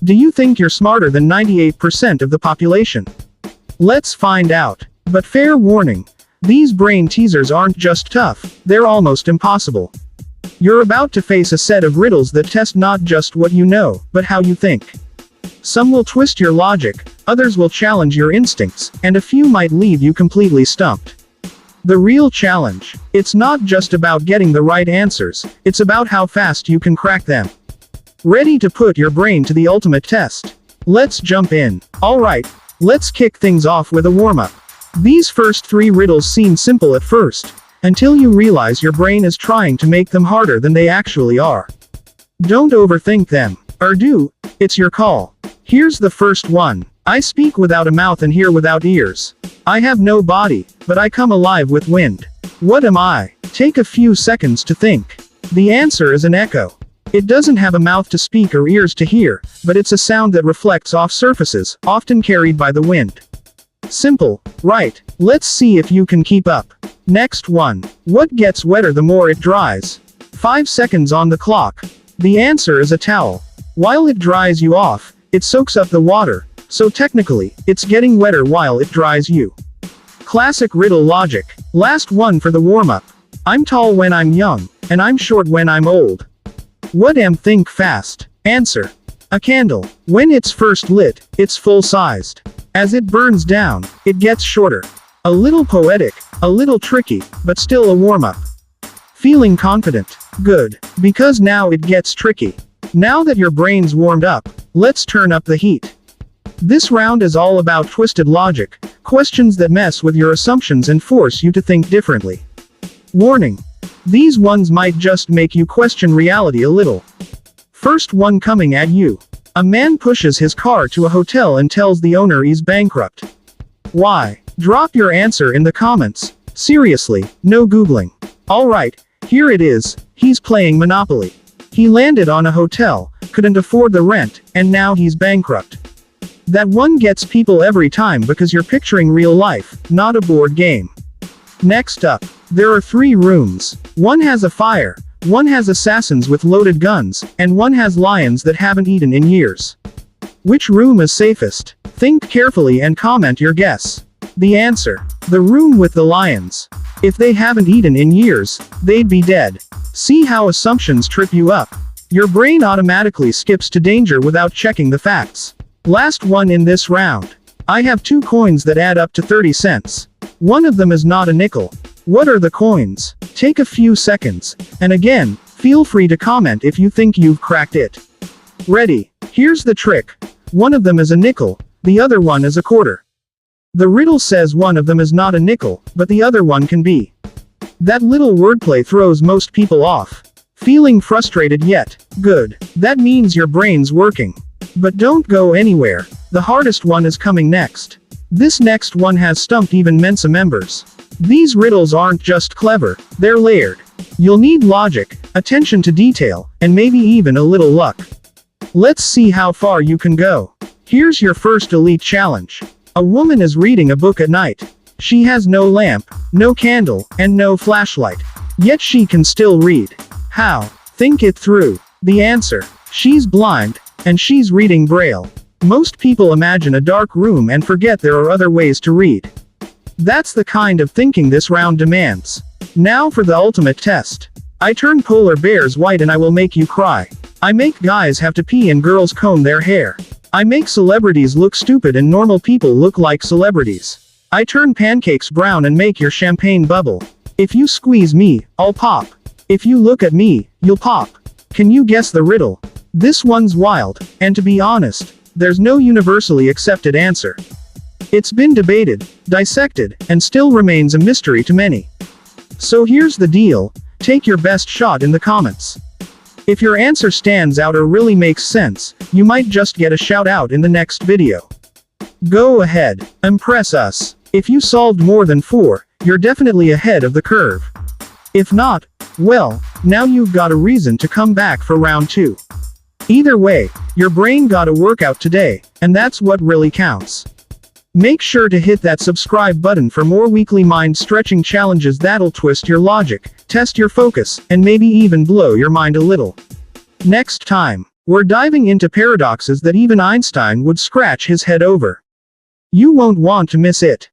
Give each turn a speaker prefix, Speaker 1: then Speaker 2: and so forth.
Speaker 1: Do you think you're smarter than 98% of the population? Let's find out. But fair warning, these brain teasers aren't just tough, they're almost impossible. You're about to face a set of riddles that test not just what you know, but how you think. Some will twist your logic, others will challenge your instincts, and a few might leave you completely stumped. The real challenge, it's not just about getting the right answers, it's about how fast you can crack them. Ready to put your brain to the ultimate test? Let's jump in. Alright, let's kick things off with a warm-up. These first 3 riddles seem simple at first, until you realize your brain is trying to make them harder than they actually are. Don't overthink them. Or do, it's your call. Here's the first one. I speak without a mouth and hear without ears. I have no body, but I come alive with wind. What am I? Take a few seconds to think. The answer is an echo. It doesn't have a mouth to speak or ears to hear, but it's a sound that reflects off surfaces, often carried by the wind. Simple, right? Let's see if you can keep up. Next one. What gets wetter the more it dries? 5 seconds on the clock. The answer is a towel. While it dries you off, it soaks up the water, so technically, it's getting wetter while it dries you. Classic riddle logic. Last one for the warm-up. I'm tall when I'm young, and I'm short when I'm old. What am think fast? Answer. A candle. When it's first lit, it's full-sized. As it burns down, it gets shorter. A little poetic, a little tricky, but still a warm-up. Feeling confident? Good. Because now it gets tricky. Now that your brain's warmed up, let's turn up the heat. This round is all about twisted logic, questions that mess with your assumptions and force you to think differently. Warning. These ones might just make you question reality a little. First one coming at you. A man pushes his car to a hotel and tells the owner he's bankrupt. Why? Drop your answer in the comments. Seriously, no Googling. Alright, here it is. He's playing Monopoly. He landed on a hotel, couldn't afford the rent, and now he's bankrupt. That one gets people every time because you're picturing real life, not a board game. Next up, there are 3 rooms. One has a fire, one has assassins with loaded guns, and one has lions that haven't eaten in years. Which room is safest? Think carefully and comment your guess. The answer. The room with the lions. If they haven't eaten in years, they'd be dead. See how assumptions trip you up? Your brain automatically skips to danger without checking the facts. Last one in this round. I have 2 coins that add up to 30 cents. One of them is not a nickel. What are the coins? Take a few seconds, and again, feel free to comment if you think you've cracked it. Ready? Here's the trick. One of them is a nickel, the other one is a quarter. The riddle says one of them is not a nickel, but the other one can be. That little wordplay throws most people off. Feeling frustrated yet? Good. That means your brain's working. But don't go anywhere. The hardest one is coming next. This next one has stumped even Mensa members. These riddles aren't just clever, they're layered. You'll need logic, attention to detail, and maybe even a little luck. Let's see how far you can go. Here's your first elite challenge. A woman is reading a book at night. She has no lamp, no candle, and no flashlight. Yet she can still read. How? Think it through. The answer. She's blind, and she's reading Braille. Most people imagine a dark room and forget there are other ways to read. That's the kind of thinking this round demands. Now for the ultimate test. I turn polar bears white and I will make you cry. I make guys have to pee and girls comb their hair. I make celebrities look stupid and normal people look like celebrities. I turn pancakes brown and make your champagne bubble. If you squeeze me, I'll pop. If you look at me, you'll pop. Can you guess the riddle? This one's wild, and to be honest, there's no universally accepted answer. It's been debated, dissected, and still remains a mystery to many. So here's the deal, take your best shot in the comments. If your answer stands out or really makes sense, you might just get a shout out in the next video. Go ahead, impress us. If you solved more than 4, you're definitely ahead of the curve. If not, well, now you've got a reason to come back for round 2. Either way, your brain got a workout today, and that's what really counts. Make sure to hit that subscribe button for more weekly mind-stretching challenges that'll twist your logic, test your focus, and maybe even blow your mind a little. Next time, We're diving into paradoxes that even Einstein would scratch his head over. You won't want to miss it.